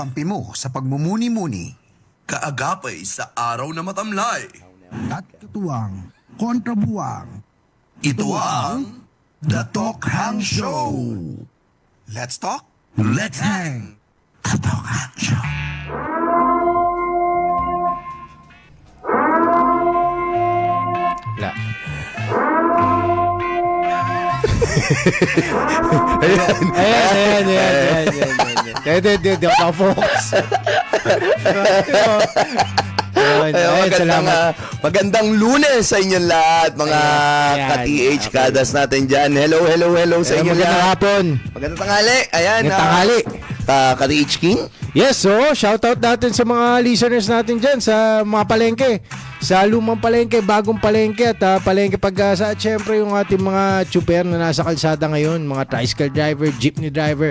Kampi mo sa pagmumuni-muni Kaagapay sa araw na matamlay. at katuwang kontrabuwang. Ito ang The Talk Hang Show. Let's talk. Let's Hang. The Talk Hang Show. Wala. Ayan. Hindi ako naka-focus. Salamat. Magandang Lunes sa inyong lahat, mga Ayan. ka-TH kadas natin dyan. Hello sa inyong Magandang lahat. hapon. Magandang tanghali. Ayan. Magandang tanghali. Ka-TH King. Yes, so shoutout natin sa mga listeners natin dyan sa mga palengke. Sa lumang palengke, bagong palengke at palengke pag-asa. At syempre yung ating mga chuper na nasa kalsada ngayon, mga tricycle driver, jeepney driver,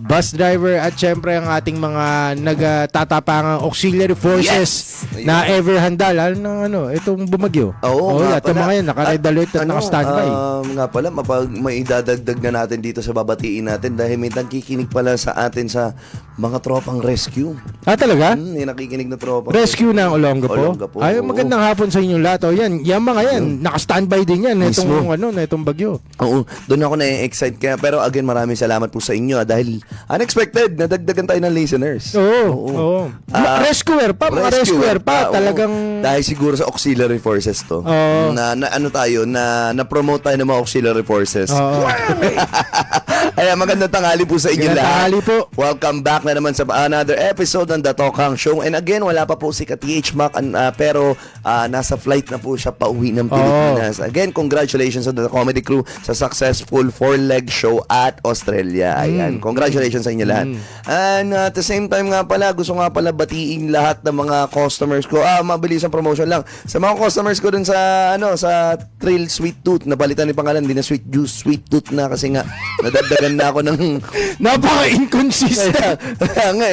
bus driver at syempre ang ating mga nagtatapangang auxiliary forces Yes! na ever handa. Lalo ng itong bumagyo. Oo, nga lahat ng pala. mga yan, naka-red alert at naka-standby. Nga pala, may idadagdag na natin dito sa babatiin natin dahil may nakikinig pala sa atin sa mga tropang rescue. Talaga? May nakikinig na tropa. Rescue ng Olongapo. Olongapo, Ay, oo. magandang hapon sa inyong lahat. Yan mga yan, naka-standby din yan Mismo. itong bagyo. Oo, doon ako na-excite kaya. Pero again, maraming salamat po sa inyo dahil unexpected, nadagdagan tayo ng listeners. Oo. Rescuer pa, mga rescuer pa. oo. Talagang Dahil siguro sa auxiliary forces to. Oo. Na-promote tayo ng mga auxiliary forces. Oo. Ay, magandang tanghali po sa inyo Magandang lahat. tanghali po. Welcome back na naman sa another episode ng The Talk Hang Show. And again, wala pa po si ka-TH Mac, pero nasa flight na po siya pauwi ng Pilipinas. Again, congratulations sa The Comedy Crew sa successful 4-leg show at Australia. Ayan, congratulations sa inyo lahat. And at the same time nga pala, gusto nga pala batiin lahat ng mga customers ko. Mabilis ang promotion lang. Sa mga customers ko dun sa sa Trill Sweet Tooth, napalitan ni pangalan, din na Sweet Juice, Sweet Tooth na kasi nga nadagdagan na ako ng napaka-inconsistent. kaya nga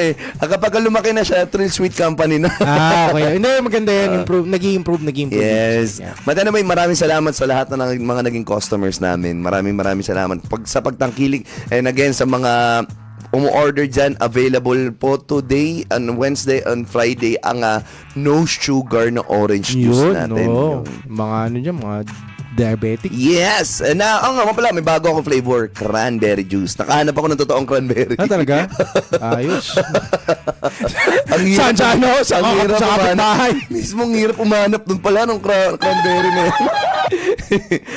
Kapag lumaki na siya, Trill Sweet Company na. Okay. Hindi, maganda yan. Nag-i-improve. Yes. Yeah. Matanamay, maraming salamat sa lahat ng mga naging customers namin. Maraming salamat sa pagtangkilik. And again, sa mga umu-order dyan, available po today, on Wednesday, on Friday, ang no sugar na orange juice natin. Yung Yung- mga mga diabetic. Yes! Na, nga pala, may bago akong flavor, cranberry juice. Nakahanap ako ng totoong cranberry. Talaga? Ayos. Ang hirap, Sa ang hirap sa kapitbahay. Mismong hirap umanap dun pala nung cranberry na yun.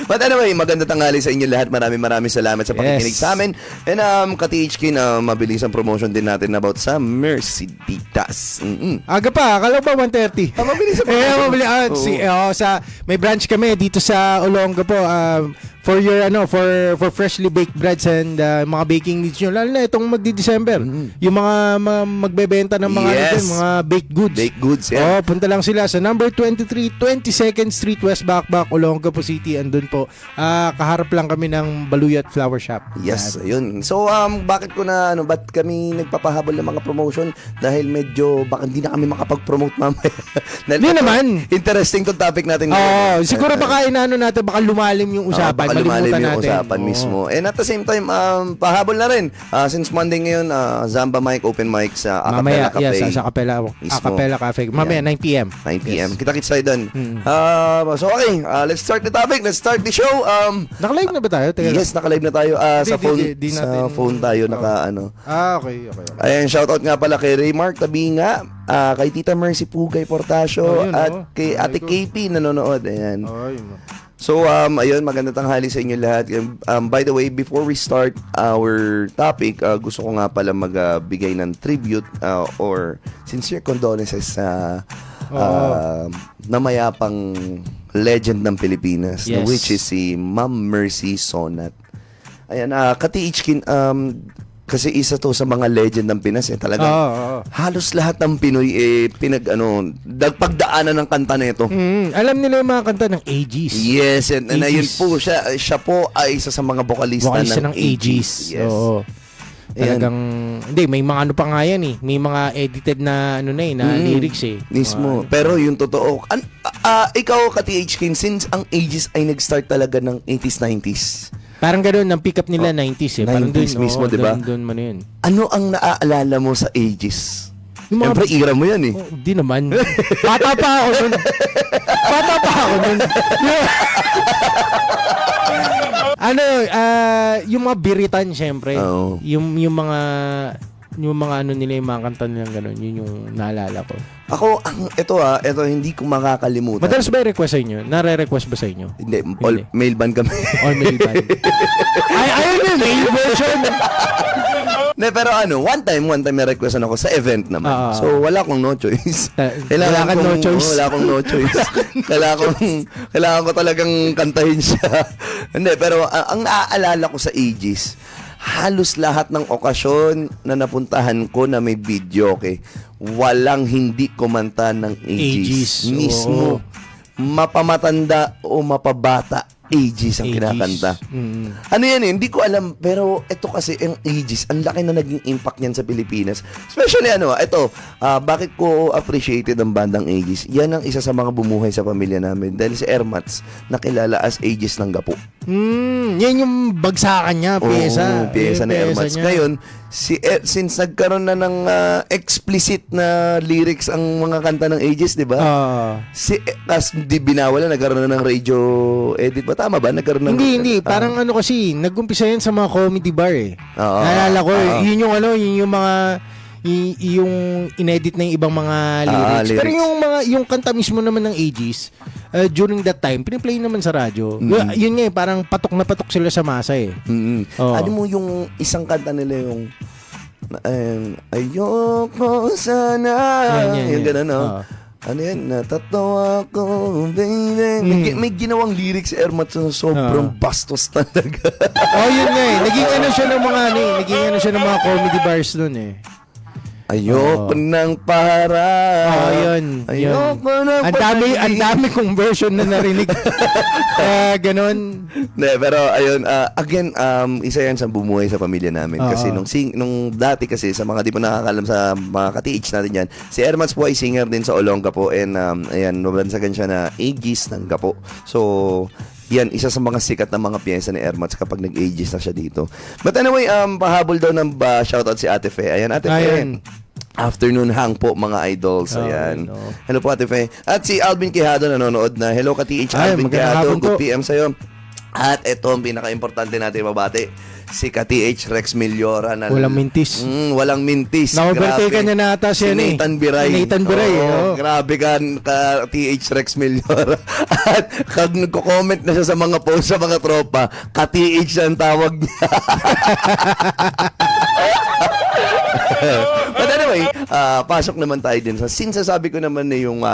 But anyway, maganda tanghali sa inyo lahat. Maraming salamat sa pakikinig sa amin. And ka-THK na mabilis ang promotion din natin about sa Merceditas. Aga pa, akala ko ba 1:30? Mabilis ang promotion. Mabilis. May branch kami dito sa Olongapo for your for freshly baked breads and mga baking needs nyo, lalo na itong magdi-December. Yung mga magbebenta ng mga Yes. mga baked goods. Baked goods, yeah. Punta lang sila sa number 23 22nd Street West Bakbak, Olongapo City. Andun po. Kaharap lang kami ng Baluyat Flower Shop. Yes, ayun. So, bakit ba't kami nagpapahabol ng mga promotion? Dahil medyo, baka hindi na kami makapag-promote mamaya. Hindi naman. Interesting tong topic natin. Siguro baka natin, baka lumalim yung usapan. Baka lumalim Malimutan yung natin. usapan mismo. And at the same time, pahabol na rin. Since Monday ngayon, Zamba Mic, Open Mic sa Acapella Mamaya, Cafe. sa Acapella Cafe. Mamaya, 9 p.m. 9 p.m. Kita-kits tayo doon. So, okay. Let's start the topic. Let's start the show. Naka-live na ba tayo? Teka lang. Yes, naka-live na tayo. Sa phone. di Sa natin- phone tayo, Okay. Ayan, shoutout nga pala kay Raymark Tabinga, kay Tita Mercy Pugay Portasio, Ayun, at kay Ate KP nanonood. Ayan. So, ayun, magandang tanghali sa inyo lahat. By the way, before we start our topic, gusto ko nga pala magbigay ng tribute or sincere condolences sa namayapang legend ng Pilipinas, Yes. which is si Ma'am Mercy Sonat. Ayan, ka-THK, kasi isa to sa mga legend ng Pinas talagang halos lahat ng Pinoy pagdaanan ng kanta nito. Alam nila yung mga kanta ng AGs. Yes, and ayun Aegis. po siya po ay isa sa mga vokalista Vocalista ng ng AGs. Yes. Oo. Talagang, hindi, may mga pa nga yan eh. May mga edited na na lyrics eh. Mismo. Pero yung totoo, ikaw ka-THK, since ang Aegis ay nag-start talaga ng 80s, 90s. Parang gano'n, ang pick up nila 90s eh. Parang 90s dun, mismo, di ba? Doon man yun. Ano ang naaalala mo sa Aegis? Yung mga- Siyempre, era mo yan eh. Oh, di naman. Bata pa ako nun. Yung mga biritan, syempre. Oo. Yung mga ano nila, yung mga kanta nilang gano'n, yun yung naalala ko. Ako, ito hindi ko makakalimutan. Madalas ba i-request sa inyo? Nare-request ba sa inyo? Hindi, mail ban kami. Or mail ban? Ayun yun, mail version. Ne, pero one time may requestan ako sa event naman. So, wala akong no choice. Wala kang no choice. Wala akong no choice. kailangan ko talagang kantahin siya. Hindi, pero ang naaalala ko sa Aegis, halos lahat ng okasyon na napuntahan ko na may video, walang hindi kumanta ng Aegis. Mismo. Oo. Mapamatanda o mapabata, Aegis ang kinakanta. Ano yan hindi ko alam, pero ito kasi ang Aegis, ang laki na naging impact niyan sa Pilipinas. Especially bakit ko appreciated ang bandang Aegis? Yan ang isa sa mga bumuhay sa pamilya namin dahil si Ermats nakilala as Aegis ng Gapo. Yan yung bagsakan niya, pyesa. Pyesa ni Ermats. Ngayon, since nagkaroon na ng explicit na lyrics ang mga kanta ng Aegis, di ba? Tapos di binawalan, nagkaroon na ng radio edit ba? Tama ba? Nagkaroon ng... Hindi. Parang kasi, nag-umpisa yan sa mga comedy bar eh. Naalala ko, yun yung mga... yung inedit na yung ibang mga lyrics. Pero yung kanta mismo naman ng Aegis, during that time, piniplay naman sa radyo. Yun nga parang patok na patok sila sa masa eh. Ano mo yung isang kanta nila yung ayoko sana. Yung gano'n, no? Ano yan? Natatawa ko, baby. May ginawang lyrics si Ermat na sobrang bastos talaga. Yun nga eh. Naging siya ng mga comedy bars nun eh. Ayoko ng para. Yun. Ayoko ng Ang dami kong version na narinig. Ganon. Pero ayun, again, isa yan sa bumuhay sa pamilya namin. Kasi nung dati kasi, sa mga di po nakakalam sa mga ka-TH natin yan, si Ermats po ay singer din sa Olongapo and ayan, mabansagan siya na Aegis ng Gapo. So, yan, isa sa mga sikat na mga piyesa ni Ermats kapag nag-Aegis na siya dito. But anyway, pahabol daw ng shoutout si Ate Fe. Ayan, Ate Fe. Afternoon hang po mga idols. Ayan. Hello po Ate Fe. At si Alvin Quijado nanonood na. Hello ka-TH Alvin Quijado. Good PM sa'yo. At ito ang pinaka-importante natin mabati. Si ka-TH Rex Milyora na walang mintis. Walang mintis. Na-overtake ka niya na ata si Nathan Biray. Grabe ka TH Rex Milyora. At kag nagko-comment na siya sa mga post sa mga tropa, ka-TH ang tawag niya. But anyway, pasok naman tayo din sa sinasabi ko naman na yung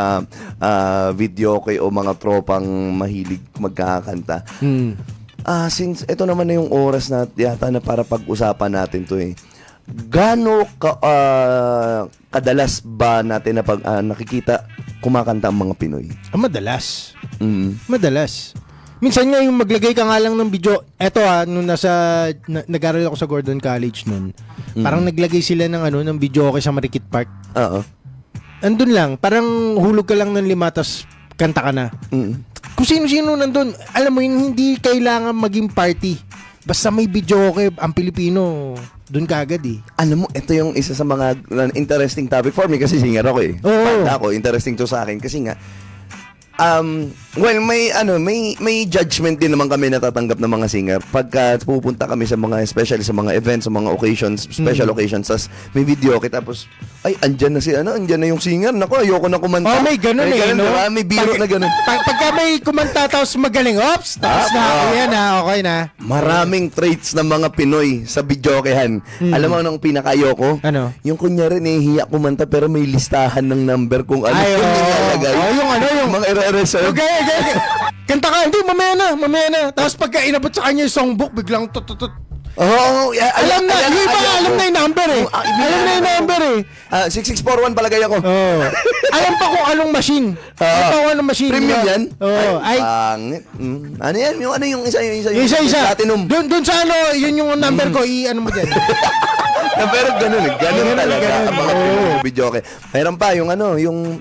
video o mga tropang mahilig magkakanta. Since ito naman na yung oras na yata na para pag-usapan natin to gaano kadalas ba natin na pag nakikita kumakanta ang mga Pinoy? Madalas. Madalas. Minsan nga yung maglagay ka nga lang ng video. Eto nung nag-aral ako sa Gordon College nun, parang naglagay sila ng video sa Marikit Park. Andun lang, parang hulog ka lang ng 5 tas kanta ka na. Kung sino-sino nandun, alam mo yun, hindi kailangan maging party. Basta may video ang Pilipino, dun ka agad eh. Alam mo, ito yung isa sa mga interesting topic for me kasi singer ako eh. Banda ako, interesting to sa akin kasi nga, may judgment din naman kami natatanggap ng mga singer pagka pupunta kami sa mga, especially sa mga events, sa mga occasions, special occasions, tas may video tapos ay andyan na yung singer, nako ayoko na kumanta. May ganun no? May biro na ganun. Pagka may kumanta tapos magaling, ops, tapos okay na. Maraming traits ng mga Pinoy sa videokehan. Alam mo anong pinaka-ayoko? Ano? Yung kunyari nahihiya kumanta pero may listahan ng number kung ano yung nilalagay. Yung mga Okay. Kanta ka, hindi, mamaya na. Tapos pagka inabot sa kanya yung songbook, biglang tututut. Alam na yung number eh. Alam na yung number eh. 6641 palagay ako. Alam pa kung anong machine. Premium yan? Ay. Ano yan? Yung isa. Platinum. Doon sa yun yung number ko, ano mo dyan. Pero ganun talaga. Ang mga video. Mayroon pa yung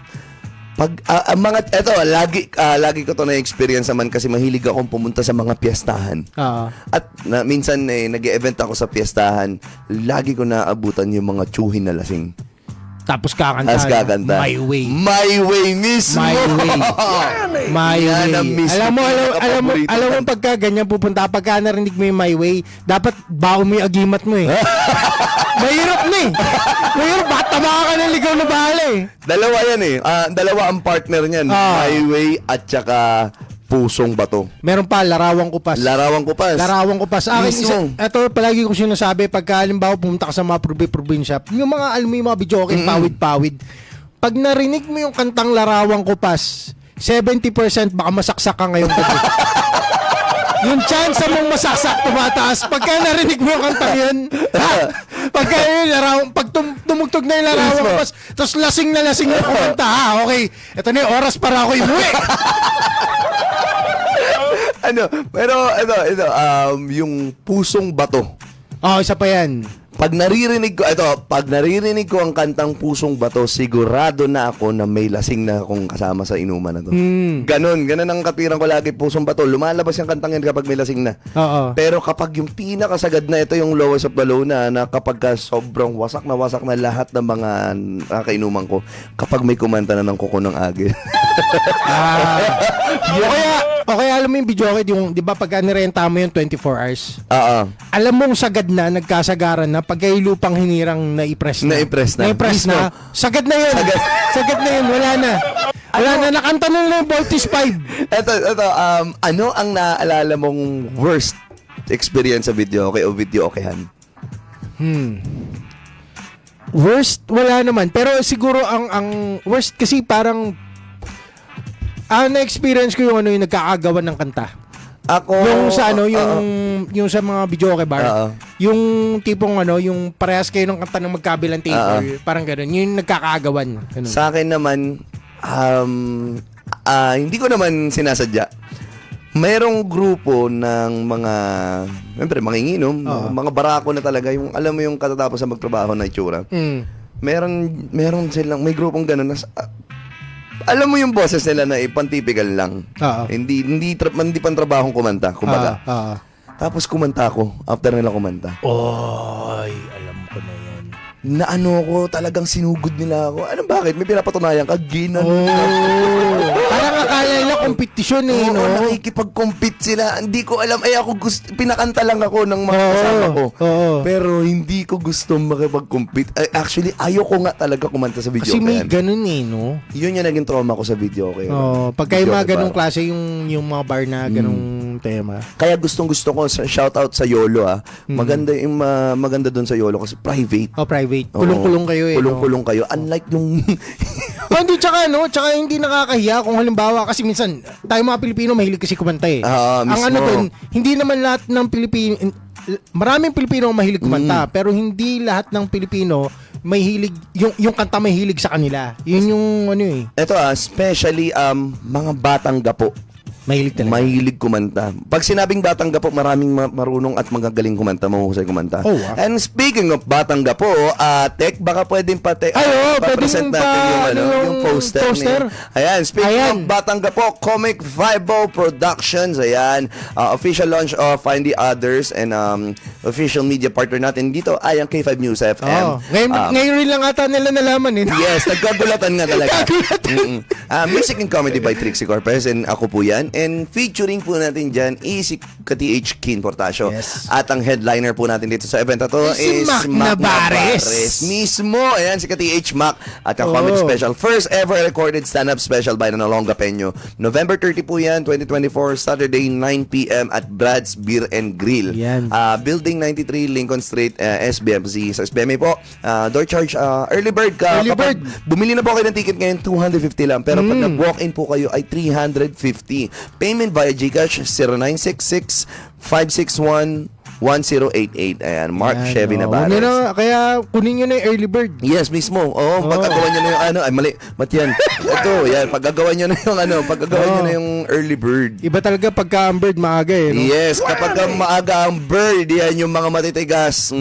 lagi ko to na experience naman kasi mahilig akong pumunta sa mga piyestahan. Oo. At minsan nag-e-event ako sa piyestahan, lagi ko naabutan yung mga tsuhin na lasing. Tapos kakanta. Tapos kakanta. My way. My way mismo. My way. My Yan ang way. mismo Alam mo pagka ganyan pupunta, pagka narinig mo yung my way, dapat baon mo yung agimat mo eh. Mahirap na eh. Mahirap, bakit tama ka ng ligaw na bahala eh. Dalawa yan eh. Dalawa ang partner niyan. My way at saka pusong bato. Meron pa, larawang kupas. Larawang kupas. Larawang kupas. Akin, Mismo. ito palagi kong sinasabi, pagka halimbawa pumunta ka sa mga probinsya, yung mga, alam mo yung mga video, pawid-pawid. Pag narinig mo yung kantang larawang kupas, 70% baka masaksak ka ngayong gabi. Yung chance mong masaksak tumataas pagka narinig mo yung kantang yun. Pagka yun, pag tumugtog na yung larawang kupas, tapos lasing na lasing yung kumanta, okay, ito na yung oras para ako imuwi. Pero yung pusong bato. Isa pa yan. Pag naririnig ko ang kantang Pusong Bato, sigurado na ako na may lasing na akong kasama sa inuman na to. Ganon ang katiran ko lagi, Pusong Bato. Lumalabas yung kantang yan kapag may lasing na. Oo. Pero kapag yung pinakasagad na, ito yung lowest of the low na kapag sobrang wasak na lahat ng mga kainuman ko, kapag may kumanta na ng Kuko ng Agil. O kaya alam mo yung video, yung, di ba pag nirenta mo yung 24 hours? Alam mong sagad na, nagkasagaran na, pag kayo lupang hinirang na-press na. Na-press na. Sagad na yun. Sagad na yun. Wala na. Nakanta na lang yung Voltage 5. Ito, ano ang naaalala mong worst experience sa video okay o video okayan? Worst, wala naman. Pero siguro ang worst kasi parang na-experience ko yung yung nagkakagawan ng kanta. Yung sa yung sa mga video okay bar. Yung tipong yung parehas kayo ng kanta ng magkabilang table, parang gano'n. Yung nagkakagawan. Ganun. Sa akin naman hindi ko naman sinasadya. Mayroong grupo ng mga manginginom, mga barako na talaga, yung alam mo yung katatapos sa magtrabaho na itsura. Meron silang may grupong gano'n na alam mo yung boses nila na pantipikal lang. Hindi pantrabahong kumanta, kumbaga. Tapos kumanta ako after nila kumanta. Alam ko na yan. Na ko, talagang sinugod nila ako. Bakit? May pinapatunayan ka? Parang akala nila kompetisyon Oo, nakikipag-compete sila. Hindi ko alam. Ako pinakanta lang ako ng mga kasama ko. Pero hindi ko gusto makipag-compete. Actually, ayoko nga talaga kumanta sa video. Kasi may ganun no? Yun yung naging trauma ko sa video. Pag kayo mga ganung klase, yung mga bar na ganung tema. Kaya gustong-gusto ko, shoutout sa YOLO maganda doon sa YOLO kasi private. Private. Kulong-kulong kayo Kulong-kulong kayo. Unlike yung hindi, tsaka hindi nakakahiya kung halimbawa kasi minsan tayo mga Pilipino mahilig kasi kumanta eh. Ang dun, hindi naman lahat ng Pilipino, maraming Pilipino ang mahilig kumanta, pero hindi lahat ng Pilipino mahilig yung kanta mahilig sa kanila. Yun yung Ito especially mga batang gapo. Mahilig talaga. Mahilig kumanta. Pag sinabing batang gapo, maraming marunong at magagaling kumanta, mahuhusay kumanta. And speaking of batang gapo, Tek, baka pwedeng pa-present natin yung poster. Ayan, speaking of batang gapo, Comic Vibo Productions. Ayan, official launch of Find the Others and official media partner natin dito ay ang K5 News FM. Ngayon rin lang ata nila nalaman Yes, nagkagulatan nga talaga. Music and comedy by Trixie Corpez and ako po yan. And featuring po natin dyan is si Ka-TH Kin Portasio. Yes. At ang headliner po natin dito sa event na to si is Mac Navarez. Mismo. Ayan, si Ka-TH Mac. At ang comedy special. First ever recorded stand-up special by Nanalonga Peño. November 30 po yan, 2024, Saturday, 9 p.m. at Brad's Beer and Grill. Yan. Building 93, Lincoln Street, SBMC. Sa SBMA po, door charge, early bird ka. Early bird. Bumili na po kayo ng ticket ngayon, 250 lang. Pero pag nag-walk-in po kayo ay 350. Payment via GCash 0966-561-1 1088. Ayan, Mark Yan, Chevy oh. Navarez. Huwag nyo na, kaya kunin nyo na yung early bird. Yes, mismo. Oo, pagkagawa nyo na yung ano, ay mali, yan. Ito, yan, pagkagawa nyo na yung ano, pagkagawa nyo na yung early bird. Iba talaga pagka ang bird maaga eh. No? Yes, kapag maaga ang bird, yan yung mga matitigas.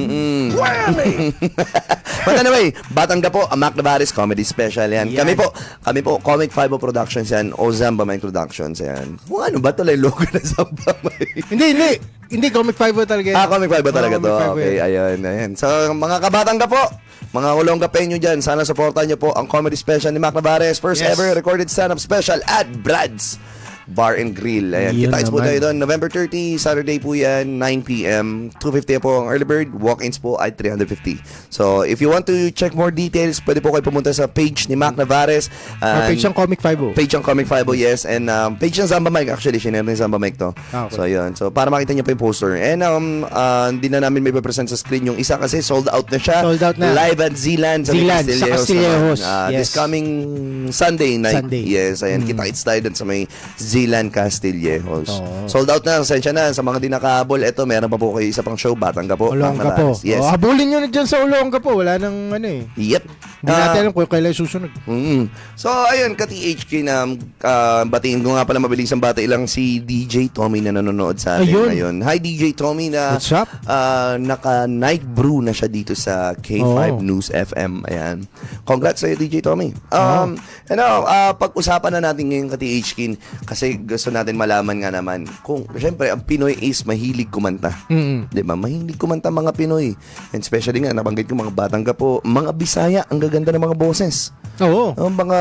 But anyway, Batangga po, ang Mac Navarez Comedy Special yan. Yan. Kami po, Comic 5 Productions yan, o Zamba Mike Productions yan. Kung ano ba tuloy logo na Zamba Mike? Hindi, Comic 5 talaga. Comic 5 ba talaga to? Comic 5 Okay, ayan. So, mga kabatangga po, mga ulong kapenyo dyan, sana supportan nyo po ang comedy special ni Mac Navarez. First Yes. ever recorded stand-up special at Brad's Bar and Grill. Ayan, Yun kita-kits po naman. tayo doon. November 30, Saturday po yan, 9 p.m. 250 po ang early bird. Walk-ins po ay 350. So, if you want to check more details, pwede po kayo pumunta sa page ni Mac Navarez. Page ng Comic 5. Page ng Comic 5, yes. And page ng Zamba Mike, actually. Sinare ng Zamba Mike to. Okay. So, yun. So, para makita niyo pa yung poster. And hindi na namin may present sa screen yung isa kasi sold out na siya. Sold out na. Live at Zealand. Zealand, sa Castillejos. This Yes. coming Sunday night. Sunday. Yes, ayan. Kita-kits tayo dun sa may Zealand Castillejos. Oo. Sold out na. Sensya na. Sa mga di nakahabol, eto, meron pa po kayo isa pang show. Batangga po. Olongga Mac po. Navarez. Yes. Habulin nyo na dyan sa Olongga po. Wala nang ano eh. Yep. Hindi natin alam kung kailan susunod. So, ayun, ka-THK na batiin ko nga pala mabilis ang bata ilang si DJ Tommy na nanonood sa atin Ayun. ngayon. Hi, DJ Tommy na What's up? naka-night brew na siya dito sa K5 Oh. News FM. Ayan. Congrats sa'yo, DJ Tommy. Pag-usapan na natin ngayon ka-THK kasi gusto natin malaman nga naman kung, syempre, ang Pinoy is mahilig kumanta. Di ba? Mahilig kumanta mga Pinoy. And especially nga, nabanggit ko mga Batangga po, mga Bisaya, ang gaganda ng mga boses. Oo. Mga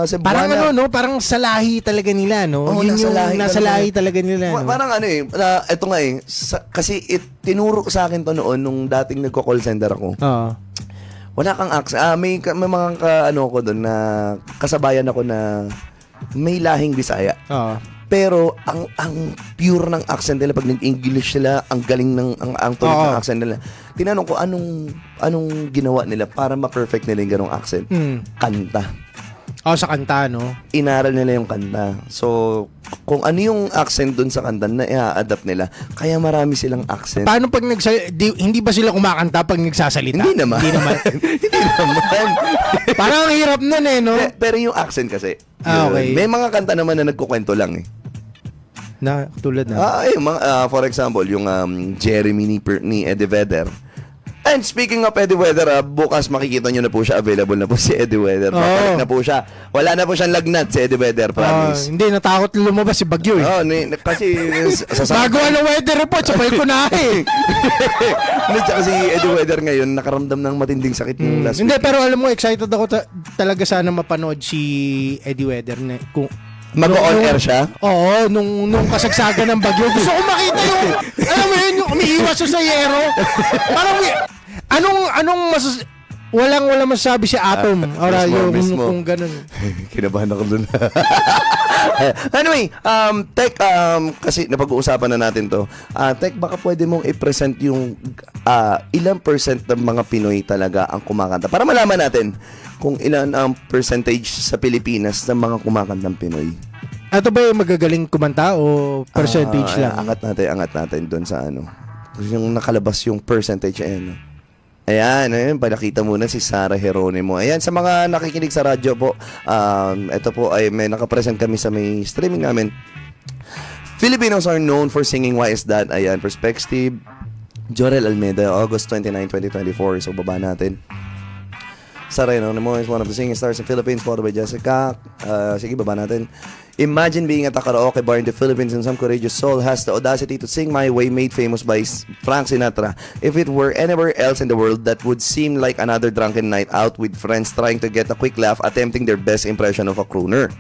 Cebuana. Parang ano, no? Parang sa lahi talaga nila, no? Oo, Yun nasa yung lahi nasa talaga. lahi talaga nila. No? Parang ano eh, ito nga eh, kasi tinuro sa akin to noon nung dating nagko-call center ako. Oo. Wala kang accent. May mga ano ko doon na kasabayan ako na may lahing Bisaya. Oo. Pero ang pure ng accent nila pag nag-English sila, ang galing ng ang tunog Oo. ng accent nila. Tinanong ko anong ginawa nila para ma-perfect nila yung ganong accent. Kanta. Sa kanta, no? Inaral nila yung kanta. So, kung ano yung accent dun sa kanta na i-adapt nila, kaya marami silang accent. Paano pag hindi ba sila kumakanta pag nagsasalita? Hindi naman. Hindi naman. Hindi naman. Parang ang hirap nun eh, no? Pero yung accent kasi, yun. Okay. May mga kanta naman na nagkukwento lang eh. Na, tulad na. For example, yung Jeremy ni Eddie Vedder. And speaking of Eddie Vedder, bukas makikita nyo na po siya. Available na po si Eddie Vedder. Papalik na po siya. Wala na po siyang lagnat si Eddie Vedder, promise. Hindi, natakot lumabas si Bagyo eh. Kasi Magawa ng weather report, sabay ko na eh. Tsaka si Eddie Vedder ngayon, nakaramdam ng matinding sakit yung last Hindi, week. pero alam mo, excited ako talaga sana mapanood si Eddie Vedder na kung Mag-on air siya? Oo, nung kasagsagan ng bagyo. Gusto ko makita yung, alam mo yun, yung umiiwas siya sa yero. Parang, walang masasabi si Atom. Kung ganun. Kinabahan ako dun. Anyway, kasi napag-uusapan na natin to. Tek, baka pwede mong i-present yung ilang percent ng mga Pinoy talaga ang kumakanta. Para malaman natin kung ilan ang percentage sa Pilipinas ng mga kumakantang Pinoy. Ito ba yung magagaling kumanta o percentage lang? Angat natin doon sa ano. Yung nakalabas yung percentage Ayan, palakita muna si Sarah Geronimo. Ayan, sa mga nakikinig sa radyo po, ito po ay may nakapresent kami sa may streaming namin. Filipinos are known for singing Why Is That? Ayan, Perspective, Jorel Almeida, August 29, 2024. So, baba natin. Sarah Geronimo is one of the singing stars in Philippines, followed by Jessica. Sige, baba natin. Imagine being at a karaoke bar in the Philippines and some courageous soul has the audacity to sing My Way, made famous by Frank Sinatra. If it were anywhere else in the world, that would seem like another drunken night out with friends trying to get a quick laugh, attempting their best impression of a crooner.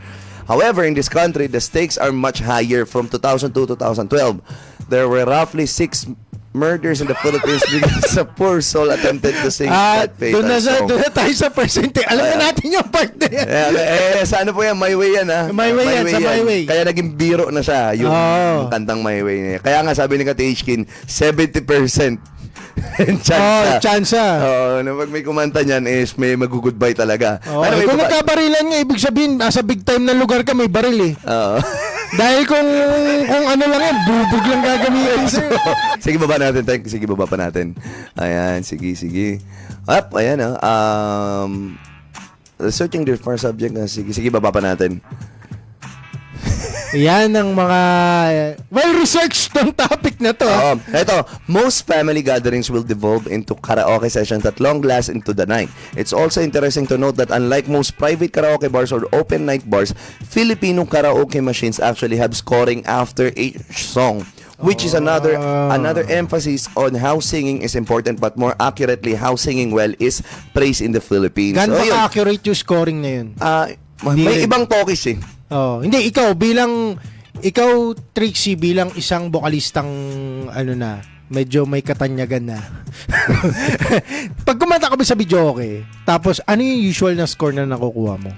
However, in this country, the stakes are much higher. From 2002 to 2012, there were roughly 6 murders in the Philippines because a poor soul attempted to sing that fatal song. Doon na tayo sa percentage. Alam na natin yung part na yan. Sa ano po yan? My Way yan, ha? My Way yan, sa My Way. Kaya naging biro na siya, yung kantang My Way niya. Kaya nga sabi ni Katishkin, 70% chance. Pag may kumanta niyan is may mag-goodbye talaga. Kung nagkabarilan niya, ibig sabihin, nasa big time na lugar ka, may baril eh. Dahil kung ano lang yan, bubog lang gagamitin sa'yo. Sige, baba natin, Tek. Sige, baba pa natin. Ayan, sige. Up, ayan, searching there for subject. Sige, baba pa natin. Yan ang mga well-researched tong topic na to. Ito, most family gatherings will devolve into karaoke sessions that long last into the night. It's also interesting to note that unlike most private karaoke bars or open night bars, Filipino karaoke machines actually have scoring after each song, which is another emphasis on how singing is important, but more accurately, how singing well is praised in the Philippines. Gano'n yun. accurate yung scoring na yun? May ibang tokis eh. Hindi, ikaw Trixie bilang isang bokalistang medyo may katanyagan na. Pag kumanta ka ba sa videoke, tapos ano yung usual na score na nakukuha mo?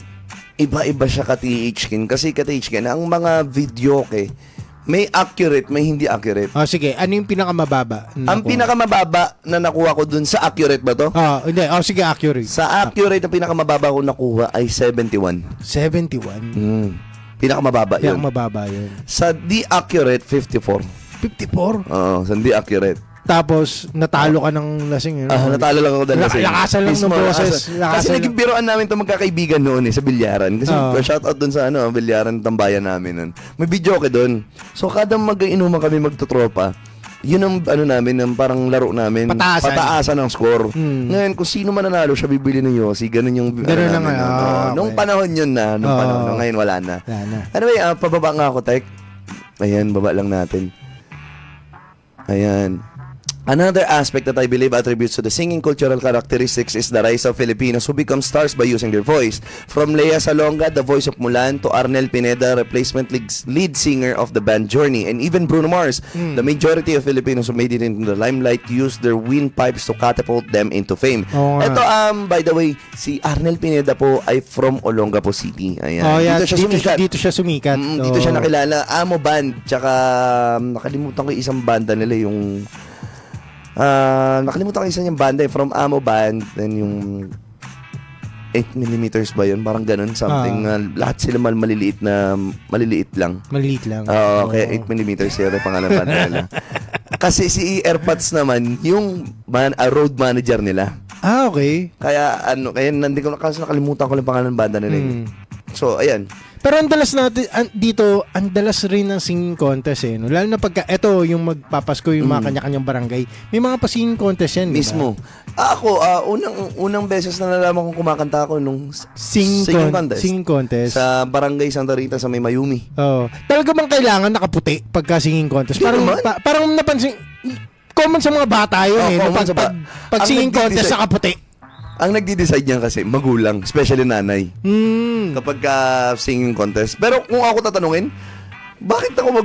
Iba-iba siya ka-THkin. Kasi ka-THkin, ang mga videoke, may accurate, may hindi accurate. Sige, ano yung pinakamababa? Ang pinakamababa na nakuha ko dun sa accurate ba to? Hindi. Sige, accurate. Sa accurate, ang pinakamababa ko nakuha ay 71. 71? Pinakamababa yun. Pinakamababa yun. Sa di accurate, 54. 54? Oo, sa di accurate. Tapos, natalo ka ng lasing. Natalo lang ako dahil lasing. Lakasan lang ng boses. Kasi naging biroan namin ito magkakaibigan noon sa bilyaran. Kasi shoutout dun sa bilyaran tambayan namin nun. May video ka dun. So, kada mag-inuman kami magtutropa, yun ang namin, ang parang laro namin. Pataasan ng score. Ngayon, kung sino man nanalo, siya bibili ng Yossi. Ganun yung ganun namin. Nung panahon yun na. Ngayon, wala na. Anyway, pababa nga ako, Tek. Ayan, baba lang natin. Ayan. Another aspect that I believe attributes to the singing cultural characteristics is the rise of Filipinos who become stars by using their voice. From Lea Salonga, the voice of Mulan, to Arnel Pineda, replacement lead singer of the band Journey, and even Bruno Mars. The majority of Filipinos who made it into the limelight used their windpipes to catapult them into fame. Ito, by the way, si Arnel Pineda po ay from Olongapo City. Ayan. Dito siya sumikat. Dito siya nakilala. Amo Band, tsaka nakalimutan ko isang banda nila, yung nakalimutan ko isa niyang banda from Amo Band, then yung 8mm ba yun? Parang ganun, something. Lahat sila maliliit lang. Maliliit lang. Kaya 8mm yun ang pangalan banda nila. Kasi si Airpods naman, yung road manager nila. Okay. Kaya nakalimutan ko lang pangalan ng banda nila. So, ayan. Pero ang dalas natin dito, ang dalas rin ng singing contest no? Lalo na pagka eto yung magpapasko yung mga kanya-kanyang barangay. May mga pa-singing contest yan, mismo. Diba? Ako, unang beses na nalaman kong kumakanta ako nung singing contest sa Barangay Santa Rita sa May Mayumi. Talaga bang kailangan nakaputi pagka singing contest? Parang napansin, common sa mga bata yun pag singing contest sa kaputi. Ang nagdi-decide niyan kasi magulang, especially nanay. Kapag singing contest. Pero kung ako tatanungin, bakit ako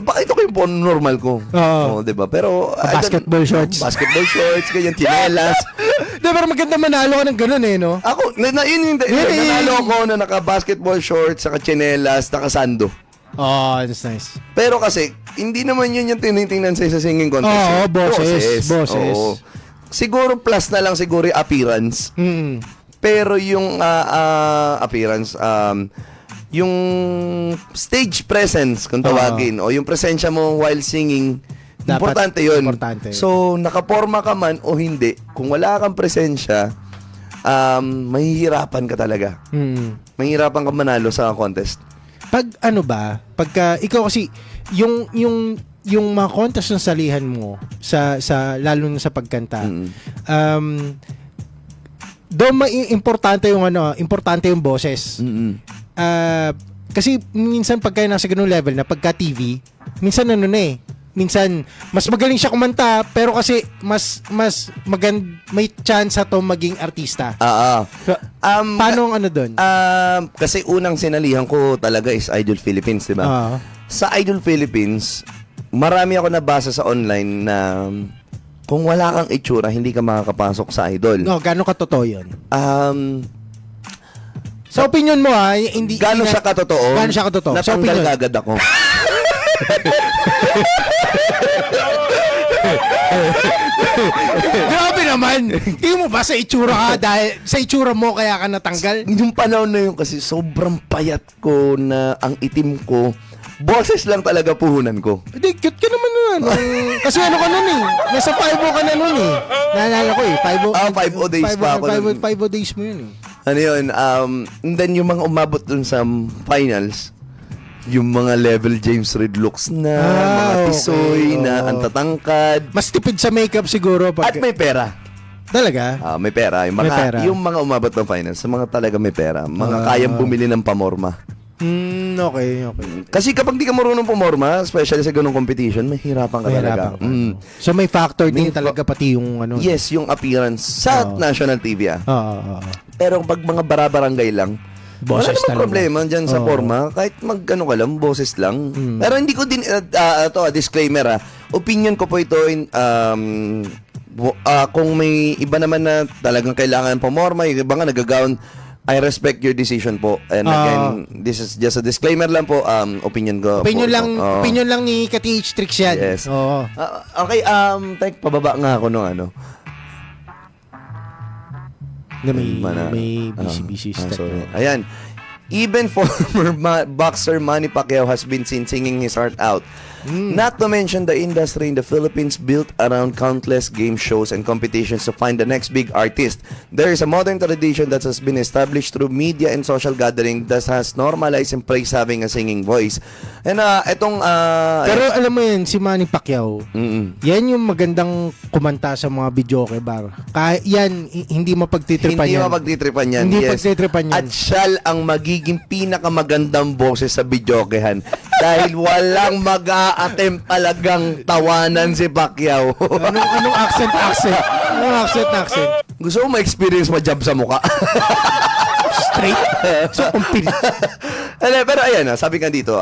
bakit ako yung normal ko? Diba? Pero basketball shorts, ganyan, chinelas. Pero maganda manalo ka ng ganun no? Ako, nanalo ko na naka-basketball shorts, saka chinelas, naka-sando. That's nice. Pero kasi, hindi naman yun yung tinitingnan sa singing contest. Boses. Siguro plus na lang siguro yung appearance. Pero yung appearance, yung stage presence kung tawagin, o yung presensya mo while singing, importante yun. So, nakaporma ka man o hindi, kung wala kang presensya, mahihirapan ka talaga. Mahihirapan ka manalo sa contest. Pagka ikaw kasi, yung mga contest ng salihan mo sa lalo na sa pagkanta, doon importante yung boses. Kasi minsan pagka nasa ganung level na pagka TV, minsan minsan mas magaling siya kumanta pero kasi mas may chance to maging artista. Paano ang doon? Kasi unang sinalihan ko talaga is Idol Philippines, di ba? Sa Idol Philippines, marami ako nabasa sa online na kung wala kang itsura, hindi ka makakapasok sa Idol. Gano'n katotoo yun? Sa opinion mo hindi gano'n siya katotoo? Gano'n siya katotoo? Natanggal agad ako. Grabe naman. Tingin mo ba sa itsura ka dahil sa itsura mo kaya ka natanggal? Yung panahon na yun kasi sobrang payat ko na ang itim ko. Boses lang talaga puhunan ko. Hindi, cute ka naman nun. Kasi ano ka nun eh. Nasa 5-0 ka na nun eh. Naalala ko eh. 5-0 days pa ako nun. 5-0 days mo yun eh. Ano yun, and then yung mga umabot dun sa finals, yung mga level James Reid looks na, mga okay. tisoy na Oo. ang tatangkad, Mas tipid sa makeup siguro. at may pera. Talaga? May pera. Yung mga, May pera. yung mga umabot ng finals, sa mga talaga may pera, mga kayang bumili ng pamorma. Okay. Kasi kapag di ka marunong pumorma, especially sa ganung competition, mahirapan ka talaga. Mahirapan ka. So may factor din talaga pati yung ano. Yes, yung appearance sa national TV. Oo. Pero pag mga barabarangay lang, Boses wala namang talaga. problema dyan sa Oo. forma. Kahit mag-ano ka lang, boses lang. Pero hindi ko din, disclaimer opinion ko po ito, kung may iba naman na talagang kailangan pumorma, yung iba nga nagagawin, I respect your decision po. And again, this is just a disclaimer lang po, opinion ko. Opinion po. lang, Oo. opinion lang ni Ka-TH Tricks yan. Yes. Oo. Okay, tek, pababa nga ako nung ano. May busy step. Sorry. Ayan. Even former boxer Manny Pacquiao has been seen singing his heart out. Not to mention the industry in the Philippines built around countless game shows and competitions to find the next big artist. There is a modern tradition that has been established through media and social gathering that has normalized and praised having a singing voice. And Pero alam mo yan, si Manny Pacquiao, yan yung magandang kumanta sa mga videoke bar. Kahit yan, hindi mapagtitripan hindi yan. mapagtitripan yan. Hindi yes. pagtitripan yan. At siya ang magiging pinakamagandang boses sa videokehan. Dahil walang mag-a-attempt talagang tawanan si Pacquiao. Anong accent? Anong accent? Gusto mo ma-experience ma-jab sa mukha? Straight? So, Pero ayan, sabi nga dito,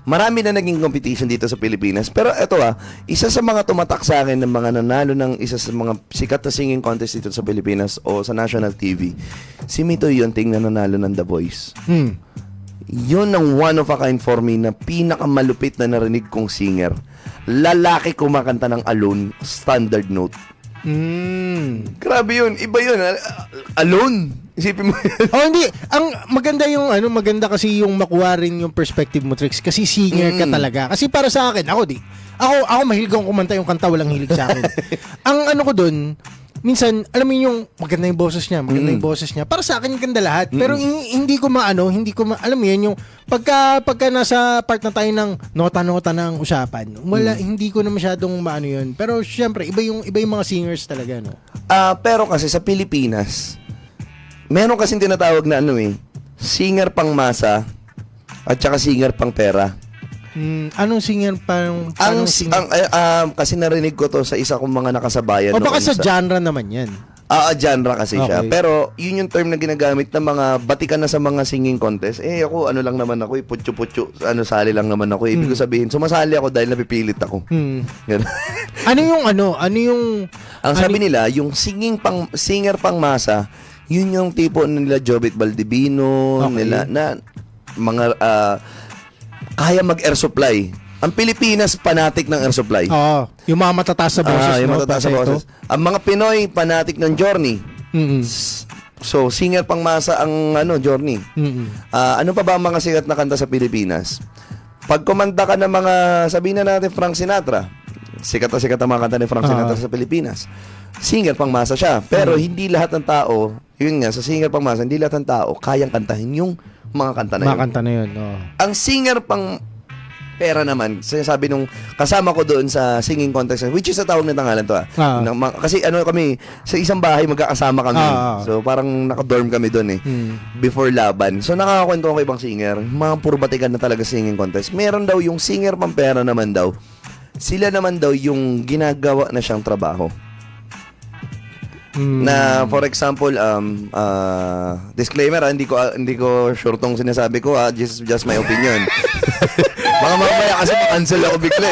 marami na naging competition dito sa Pilipinas. Pero ito isa sa mga tumatak sa akin ng mga nanalo ng isa sa mga sikat na singing contest dito sa Pilipinas o sa national TV, si Mito Yunting na nanalo ng The Voice. Yun ang one of a kind for me na pinakamalupit na narinig kong singer. Lalaki kumakanta ng alone, standard note. Grabe yun. Iba yun. Alone. Isipin mo yun. hindi. Ang maganda kasi yung makuha rin yung perspective mo, Tricks. Kasi singer ka talaga. Kasi para sa akin, ako mahilig akong kumanta yung kanta, walang hilig sa akin. Ang ano ko dun, minsan, alam mo yung maganda yung boses niya. Para sa akin, ganda lahat. Pero hindi ko alam mo yun, yung pagka nasa part na tayo ng nota-nota ng usapan, hindi ko na masyadong maano yun. Pero syempre, iba yung mga singers talaga, no? Pero kasi sa Pilipinas, meron kasing tinatawag na singer pang masa at saka singer pang pera. Anong singer Kasi narinig ko to sa isa kong mga nakasabayan. O baka sa genre naman yan. Genre kasi siya. Okay. Pero yun yung term na ginagamit ng mga batikan na sa mga singing contest. Ako, lang naman ako, putyo-putyo, sali lang naman ako. Ibig ko sabihin, sumasali ako dahil napipilit ako. Ganun. Ano yung Ang sabi nila, yung singer pang masa, yun yung tipo nila Jobit Baldivino, Okay. nila na mga kaya mag-air supply. Ang Pilipinas, fanatic ng air supply. Oo, yung mga matataas sa boses, Yung no? matataas sa boses. Ang mga Pinoy, fanatic ng Journey. So, singer pang masa ang Journey. Ano pa ba ang mga sikat na kanta sa Pilipinas? Pag kumanta ka ng mga, sabihin na natin Frank Sinatra, sikat ang mga kanta ni Frank Sinatra sa Pilipinas. Singer pang masa siya. Pero hindi lahat ng tao, yun nga, sa singer pang masa, hindi lahat ng tao kayang kantahin yung mga kanta na yun. Mga kanta na yun, oo. Ang singer pang pera naman, sinasabi nung kasama ko doon sa singing contest, which is sa tawag na tangalan to kasi kami, sa isang bahay magkakasama kami. So parang naka-dorm kami doon before laban. So nakakakwento ko ibang singer, mga puro batikan na talaga singing contest. Meron daw yung singer pang pera naman daw. Sila naman daw yung ginagawa na siyang trabaho. Na for example disclaimer hindi ko sure tong sinasabi ko just my opinion. Mga mamaya kasi ma-cancel ako bigla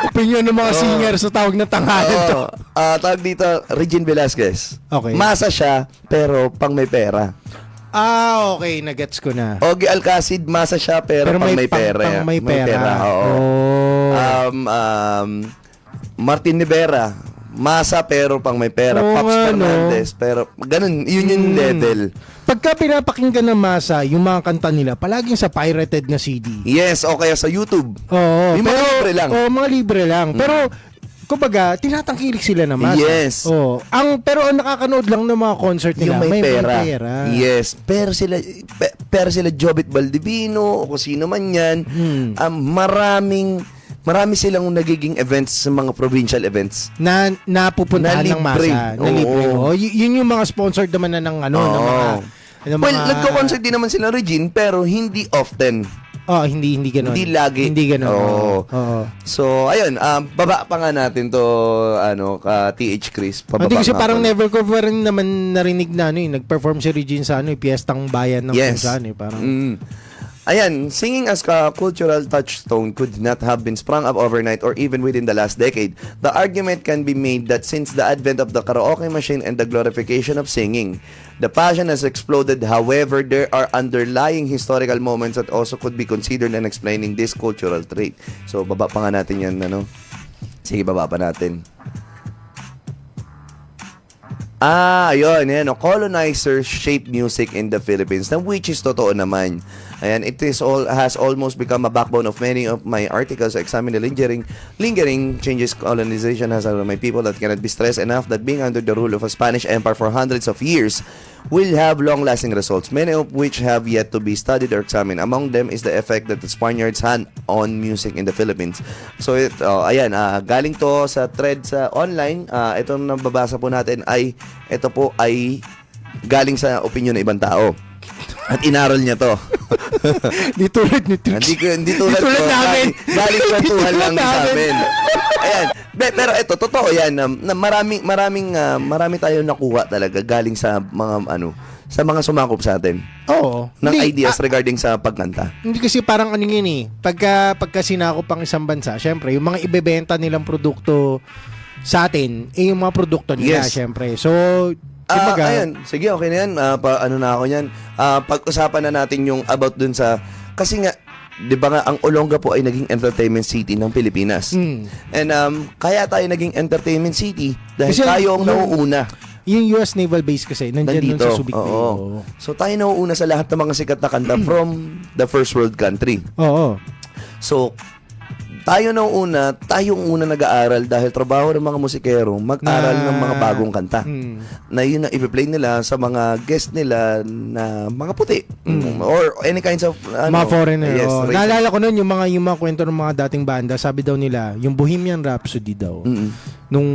Opinion ng mga singer sa tawag na tanghalan to. Tawag dito Regine Velasquez. Okay. Masa siya pero pang may pera. Okay, nagets ko na. Ogie Alcacid, masa siya pero pang may pera. Pang may pera. Oo. Oh. Martin Rivera, masa pero pang may pera. Oo Pops nga, no? Fernandez, pero ganun, yun yung level. Pagka pinapakinggan ng masa, yung mga kanta nila, palaging sa pirated na CD. Yes, o kaya sa YouTube. Oo, Yung mga libre lang. Oo, mga libre lang. Pero, kumbaga, tinatangkilik sila na masa. Yes. Oo. Ang nakakanood lang ng mga concert nila, Yung may pera. pera. Yes. Pero sila Jobit Baldivino o kung sino man yan, marami silang nagiging events sa mga provincial events. Na napupuntahan Na ng libre. masa. Na libre. Oo. Oo. Yun yung mga sponsored naman na ng ano, ng mga... ng Well, mga- nagko-concert din naman sila Regine, pero hindi often. Oh, hindi ganoon. Hindi lagi. Hindi ganoon. Oo. Oo. So, ayun, baba pa nga natin to, ka TH Chris. Pababa Hindi kasi nga parang po. never ko pa rin naman narinig na nag-perform si Regine sa piyestang bayan ng Yes. kung saan parang Ayan, singing as a cultural touchstone could not have been sprung up overnight or even within the last decade. The argument can be made that since the advent of the karaoke machine and the glorification of singing, the passion has exploded. However, there are underlying historical moments that also could be considered in explaining this cultural trait. So, baba pa nga natin yan, Sige, baba pa natin. Ayun, yan, colonizers shape music in the Philippines, na which is totoo naman. Ayan, has almost become a backbone of many of my articles. Examine the lingering changes colonization has on my people that cannot be stressed enough that being under the rule of a Spanish empire for hundreds of years will have long-lasting results, many of which have yet to be studied or examined. Among them is the effect that the Spaniards had on music in the Philippines. So, ayan, galing to sa thread sa online. Itong nababasa po natin ito po ay galing sa opinion ng ibang tao. At inaral niya to. di tulad ni Trix. Hindi tulad ko. namin. Galing kwentuhan lang Di tulad sa namin. amin. Ayan. Pero ito, totoo yan. Na marami tayong nakuha talaga galing sa mga sa mga sumakop sa atin Oo. ng Hindi, ideas regarding sa pagkanta. Hindi kasi parang yun pagka sinakop ang isang bansa, syempre, yung mga ibebenta nilang produkto sa atin, yung mga produkto nila, Yes. syempre. So, kumbaga, Ayan, sige, okay na yan. Na ako yan. Pag-usapan na natin yung about dun sa... Kasi nga, di ba nga, ang Olonga po ay naging entertainment city ng Pilipinas. And kaya tayo naging entertainment city dahil Kasi tayo ang yung- nauuna. yung US Naval Base kasi, nandyan Nandito. nun sa Subic Bay. Oo. So tayo nauuna sa lahat ng mga sikat na kanta from the first world country. Oo. So, tayo tayong una nag-aaral dahil trabaho ng mga musikero mag-aral ng mga bagong kanta. Na yun na i-play nila sa mga guest nila na mga puti. Or any kinds of Mga foreigner. Yes, Oo. race. Naalala ko nun, yung mga kwento ng mga dating banda, sabi daw nila, yung Bohemian Rhapsody daw, nung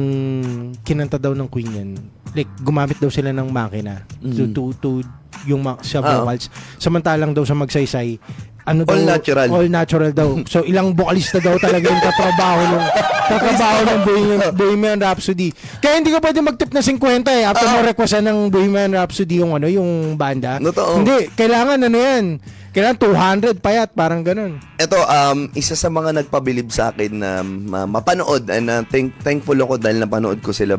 kinanta daw ng Queen yan, like, gumamit daw sila ng makina to yung sa vocals. Samantalang daw sa magsaysay, All natural. All natural daw. So, ilang vokalista daw talaga yung tatrabaho ng Bohemian Rhapsody. Kaya hindi ko pwede mag-tip na 50 after mo requestan ng Bohemian Rhapsody yung banda. Totoo. Hindi, kailangan yan. Kailangan 200 payat, parang ganun. Ito, isa sa mga nagpabilib sa akin na mapanood and thankful ako dahil napanood ko sila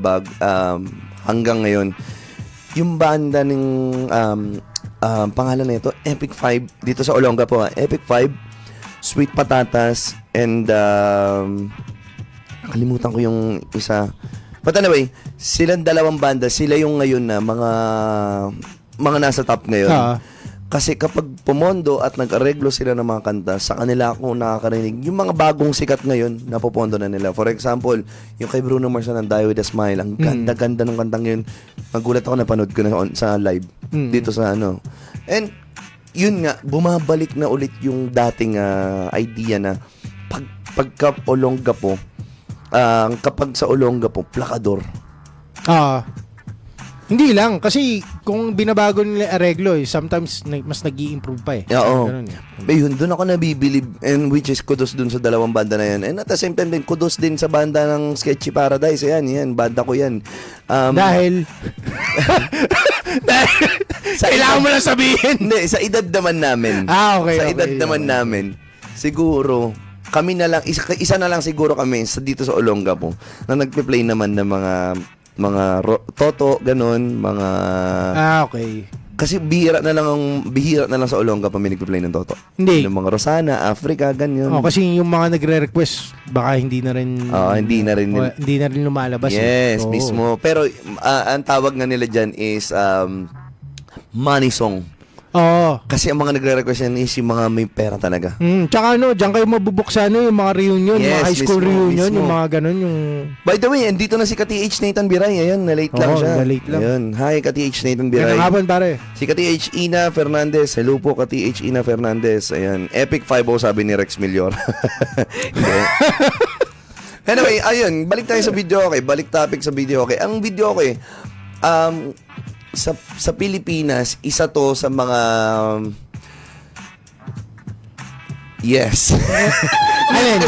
hanggang ngayon. Yung banda ng pangalan na ito, Epic 5, dito sa Olonga po, Epic 5, Sweet Patatas, and kalimutan ko yung isa. But anyway, silang dalawang banda, sila yung ngayon na mga nasa top ngayon. Kasi kapag pumondo at nag-areglo sila ng mga kanta, sa kanila ako nakakarinig. Yung mga bagong sikat ngayon, napupondo na nila. For example, yung kay Bruno Mars ng Die With A Smile, ang ganda-ganda ng kantang yun. Magulat ako, napanood ko na sa live dito sa And yun nga, bumabalik na ulit yung dating idea na pagka Olonga po, kapag sa Olonga po, plakador. Hindi lang, kasi kung binabago nila areglo, sometimes mas nag-i-improve pa Oo. Ganun, Yun, doon ako nabibilib, and which is kudos dun sa dalawang banda na yan. And at the same time din, kudos din sa banda ng Sketchy Paradise. Yan, banda ko yan. Dahil kailangan mo lang sabihin. Hindi, sa edad naman namin. Okay. Sa edad naman namin, siguro, kami na lang, isa na lang siguro kami dito sa Olonga po, na nagpe-play naman ng mga toto, ganun, mga okay. Kasi bihira na lang sa Olonga pa may nagpe-play ng Toto. Hindi. Yung mga Rosana, Africa, ganyan. Kasi yung mga nagre-request, baka hindi na rin... hindi na rin. hindi na rin lumalabas. Yes, Oo. mismo. Pero ang tawag nga nila dyan is money song. Oo. Kasi ang mga nagre-request yan is yung mga may pera talaga. Tsaka diyan kayo mabubuk sa yung mga reunion, Yes, mga high school mismo, reunion, mismo. yung mga ganun, yung... By the way, andito na si Ka-TH Nathan Biray. Ayun, na-late lang Oo, siya. na-late lang. Ayun. Hi, Ka-TH Nathan Biray. Ganang hapon, pare. Si Ka-TH Ina Fernandez. Hello po, Ka-TH Ina Fernandez. Ayan. Epic 5-0 sabi ni Rex Milior. Hindi. Anyway, ayun. Balik tayo sa video, okay? Balik topic sa video, okay? Ang video, okay, sa Pilipinas, isa to sa mga... Yes. Alin?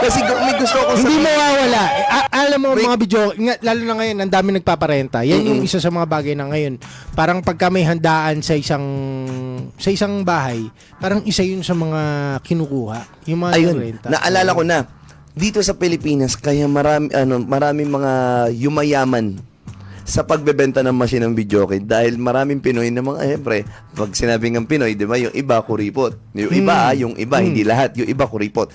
kasi may gusto ko Hindi sabihin. mawawala. Alam mo, mga video, lalo na ngayon, ang dami nagpaparenta. Yan yung isa sa mga bagay na ngayon. Parang pagka may handaan sa isang bahay, parang isa yun sa mga kinukuha. Yung mga Ayun, renta. naalala ko na. Dito sa Pilipinas, kaya marami mga yumayaman sa pagbebenta ng machine ng videoke dahil maraming Pinoy na mga, syempre, pag sinabing ng Pinoy, di ba, yung iba kuripot. Yung iba, hindi lahat, yung iba kuripot.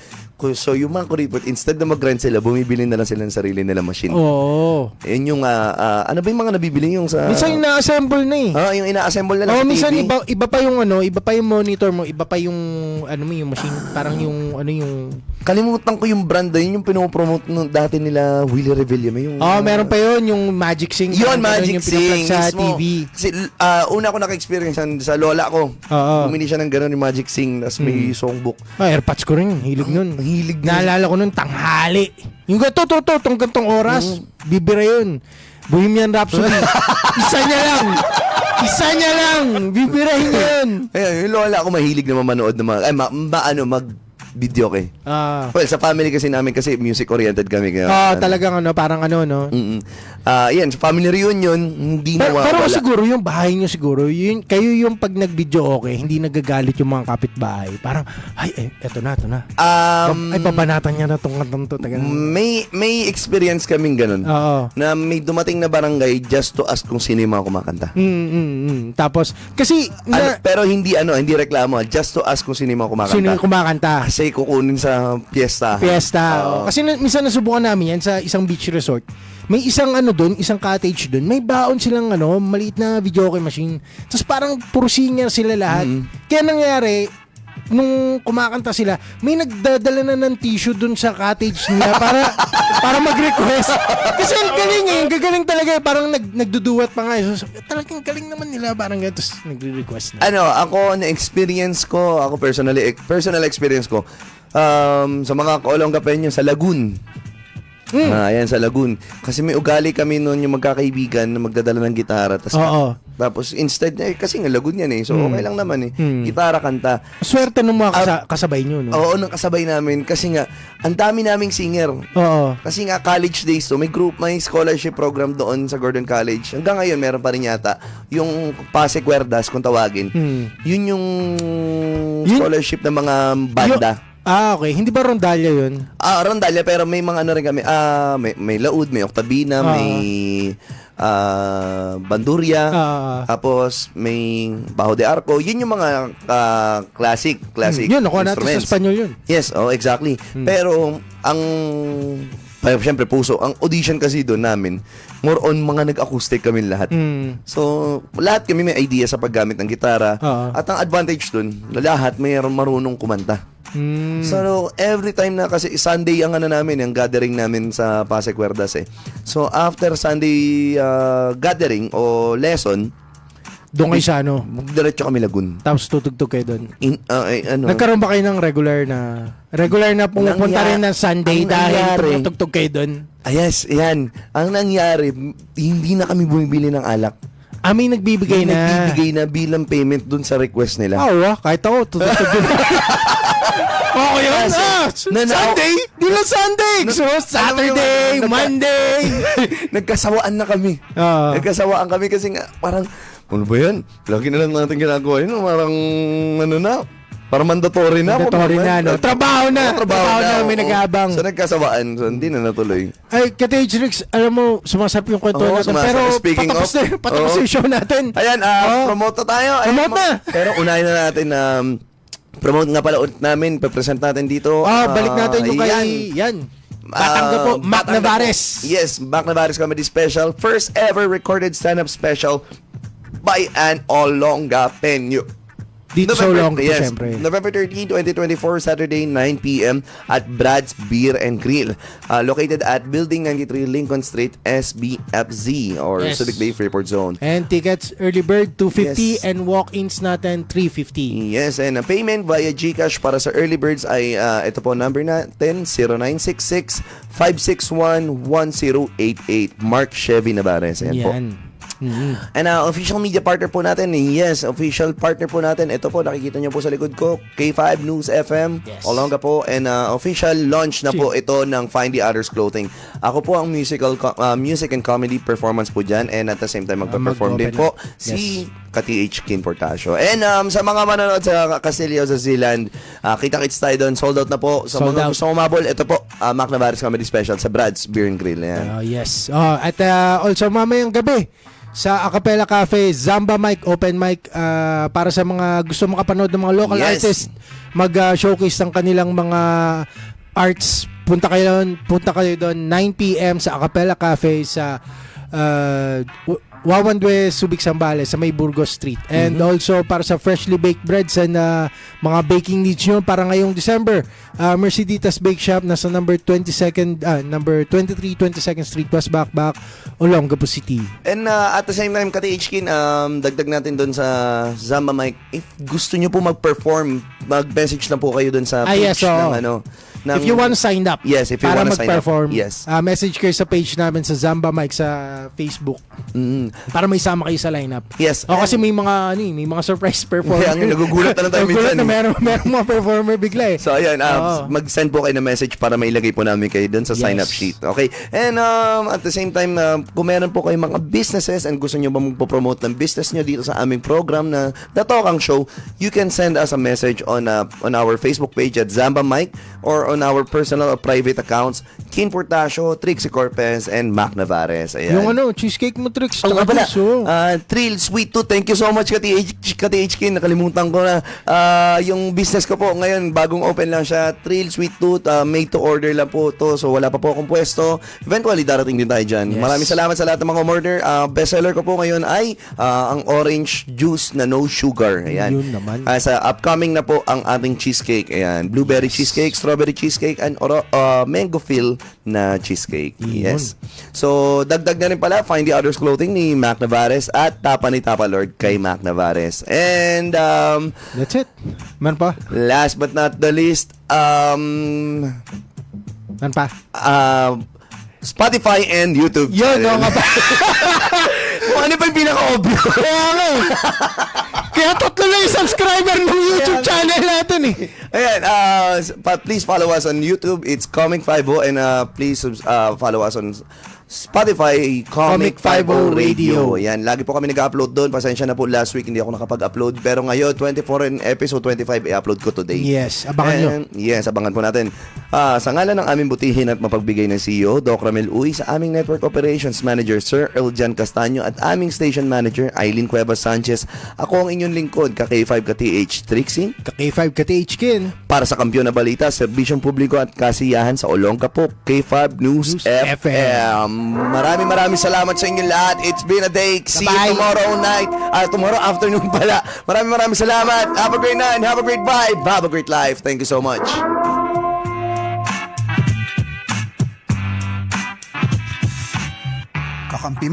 So, yung mga kuripot, instead na mag-rent sila, bumibili na lang sila ng sarili nila machine. Oo. Yun yung, ano ba yung mga nabibili yung sa... Minsan yung na-assemble na eh. Yung ina-assemble na lang sa minsan TV. iba pa yung iba pa yung monitor mo, iba pa yung yung machine, parang yung yung Kalimutan ko yung brand na yun, yung pinopromote nung dati nila Willie Revillame. Yung, meron pa yun, yung Magic Sync. Yun, Parang Magic yung pinaplug Sync. sa mismo. TV. Kasi una ko naka-experience yan sa lola ko. Oo. Bumili siya ng gano'n yung Magic Sync, tapos may songbook. AirPods ko rin, hilig nun. Hilig nun. Naalala ko nun, tanghali. Yung tong gantong oras, bibira yun. Bohemian Rhapsody. Isa niya lang. Bibirahin yun. Ayun, yung lola ko mahilig na manood ng mga, mag-video kay. Well, sa family kasi namin, kasi music-oriented kami. Kaya, Talagang parang no? Yan, sa family reunion, hindi Pero nawawala. siguro yung bahay nyo siguro, kayo yung pag nag-video okay, hindi nagagalit yung mga kapitbahay. Parang, eto na. Papanatan niya na tong to. May experience kaming ganun. Oo. Na may dumating na barangay just to ask kung sino yung mga kumakanta. Tapos, kasi, Pero hindi reklamo. Just to ask kung sino yung mga kumakanta. sino yung kumakanta? Kasi kukunin sa piyesta. Oo. Kasi minsan nasubukan namin yan sa isang beach resort. May isang isang cottage doon. May baon silang maliit na videoke machine. Tapos parang puro singer sila lahat. Kaya nangyari, nung kumakanta sila, may nagdadala na ng tissue doon sa cottage nila para mag-request. Kasi ang galing gagaling talaga parang nagduduwat pa nga. So, talagang galing naman nila, parang ganito, nagre-request na. Ako personal experience ko, sa mga Olonga Peña sa Lagoon. Ayan, sa Lagoon. Kasi may ugali kami noon yung magkakaibigan na magdadala ng gitara. Tapos instead, kasi nga Lagoon yan eh. So okay lang naman eh. Gitara, kanta. Swerte nung mga kasabay nyo, no? Oo, nang kasabay namin. Kasi nga, ang dami naming singer. Oo. Kasi nga, college days to. May scholarship program doon sa Gordon College. Hanggang ngayon, meron pa rin yata. Yung Pase Cuerdas, kung tawagin. Yun yung scholarship ng mga banda. Okay. Hindi ba rondalya yun? Rondalya, pero may mga rin kami. May laud, may octabina, may bandurya, tapos may baho de arco. Yun yung mga classic Yun, nakuha natin sa instruments. Espanyol yun. Yes, exactly. Pero siyempre puso, ang audition kasi doon namin, more on mga nag-acoustic kami lahat. So, lahat kami may idea sa paggamit ng gitara. At ang advantage doon, lahat may marunong kumanta. So, every time na, kasi Sunday ang namin, ang gathering namin sa Pase Cuerdas eh. So, after Sunday gathering o lesson, doon kayo sa diretso kami Lagoon. tapos tutugtog kayo doon. Nagkaroon Nagkaroon ba kayo ng regular na pumupunta rin ng Sunday dahil tutugtog kayo doon? Yes, yan. Ang nangyari, hindi na kami bumibili ng alak. May nagbibigay na. Nagbibigay na bilang payment dun sa request nila. Kahit ako, tutugtog doon. Okay yun. Sunday? Di na Sunday. So, Saturday, Monday. Nagkasawaan na kami. Nagkasawaan kami kasi nga, parang, ano ba yan? Lagi na lang natin ginagawa yun. Parang, Parang mandatory na. Mandatory na, no? Trabaho na. Trabaho na, may oo. nag-aabang. So nagkasawaan, so hindi na natuloy. Ay, Kate Rix, alam mo, sumasarap yung kwento Oo, natin. sumasarap. Pero Speaking patapos of, na, patapos oo. yung show natin. Ayan, Oo. promote na tayo. Ayan, Promote na. Pero unahin na natin, promote nga pala ulit namin, present natin dito. Balik natin yung kay, yan. Batangga po, Mac Batangga Navares. po. Yes, Mac Navares Comedy Special. First ever recorded stand-up special by an Olonga Penyo. Dito sa Olonga po, syempre. November 13, 2024, Saturday, 9 p.m. at Brad's Beer and Grill. Located at Building 93, Lincoln Street, SBFZ or Yes. Subic Bay Freeport Zone. And tickets, early bird, 250 Yes. and walk-ins natin, 350. Yes, and ang payment via GCash para sa early birds ay ito po number natin 0966-561-1088. Mark Chevy Navares. Ayan po. Yan. Mhm. And official media partner po natin, yes, official partner po natin, ito po, nakikita nyo po sa likod ko, K5 News FM, Yes. Olonga po, and official launch na po ito ng Find the Others Clothing. Ako po ang music and comedy performance po dyan, and at the same time magpa-perform din po mag-open up. si Ka-TH Kin Portasio. And sa mga manonood sa Castillo, sa Zealand, kita-kits tayo doon, sold out na po. Sa Sold mga out. gusto umabol, ito po, Mac Navares Comedy Special sa Brad's Beer and Grill. Yan. Yes. At also mamayang gabi sa Acapella Cafe, Zamba Mic, open mic para sa mga gusto makapanood ng mga local Yes. artists, mag-showcase ng kanilang mga arts. Punta kayo doon 9 p.m. sa Acapella Cafe sa Wawandwe, Subic, Zambales sa may Burgos Street. And also para sa freshly baked breads and mga baking needs nyo para ngayong December, Merceditas Bake Shop nasa number 22nd Street, West Bakbak, Olonga po City. And at the same time, Ka-TH Kin, dagdag natin doon sa Zamba Mic, if gusto nyo po mag-perform, mag-message na po kayo doon sa page Yes, oo. If you want to sign up Yes, if you para wanna sign up. mag-perform, Yes. message kayo sa page namin sa Zamba Mic sa Facebook para may sama kayo sa lineup. Yes. O kasi may mga surprise performer. Kaya nga, nagugulat na lang tayo Nagugulat minsan, na meron mga performer bigla eh. So ayan, Oo. mag-send po kayo ng message para mailagay po namin kayo doon sa Yes. sign-up sheet. Okay? And at the same time, kung meron po kayong mga businesses and gusto nyo ba magpo-promote ng business nyo dito sa aming program na The Tokang Show, you can send us a message on our Facebook page at Zamba Mic or on our personal or private accounts, Kin Portasio, Trixie Corpez, and Mac Navares. Ayan. Yung cheesecake mo tricks. Oo nga pala. So, Thrill Sweet Tooth. Thank you so much, Ka-TH Kin. Nakalimutan ko na. Yung business ko po ngayon, bagong open lang siya. Thrill Sweet Tooth. Made to order lang po to. So wala pa po akong pwesto. Eventually, darating din tayo dyan. Yes. Maraming salamat sa lahat ng mga umorder. Bestseller ko po ngayon ay ang orange juice na no sugar. Ayan. Yun naman. Sa upcoming na po ang ating cheesecake. Ayan. Blueberry cheesecake, strawberry cheesecake, and mango fill na cheesecake. Yun. Yes. So, dagdag na rin pala, Find the Others Clothing ni Mac Navares at Tapa ni Tapa Lord kay Mac Navares. And, that's it. Man pa? last but not the least, Man pa? Spotify and YouTube. Yun, oo nga pa. Kung ano pa yung pinaka-obvious? Kaya nga. Kaya 3 lang yung subscriber ng YouTube channel natin eh. Ayan, please follow us on YouTube. It's Comic50 and please follow us on Spotify, Comic50 Radio. Ayan, lagi po kami nag-upload doon. Pasensya na po, last week hindi ako nakapag-upload. Pero ngayon, 24 and episode 25, i-upload ko today. Yes, abangan nyo. Yes, abangan po natin. Sa ngalan ng aming butihin at mapagbigay ng CEO, Doc Ramel Uy, sa aming Network Operations Manager, Sir Eljan Castaño, at aming Station Manager, Aileen Cuevas Sanchez, ako ang inyong lingkod, Ka-K5 Ka-TH Trixie. Ka-K5 Ka-TH Kin. Para sa kampiyon na balita, serbisyong publiko at kasiyahan sa Olonga po, K5 News FM. Maraming salamat sa inyo lahat. It's been a day. See you Bye-bye. tomorrow night. Tomorrow afternoon pala. Maraming salamat. Have a great night. Have a great vibe. Have a great life. Thank you so much. Kakampi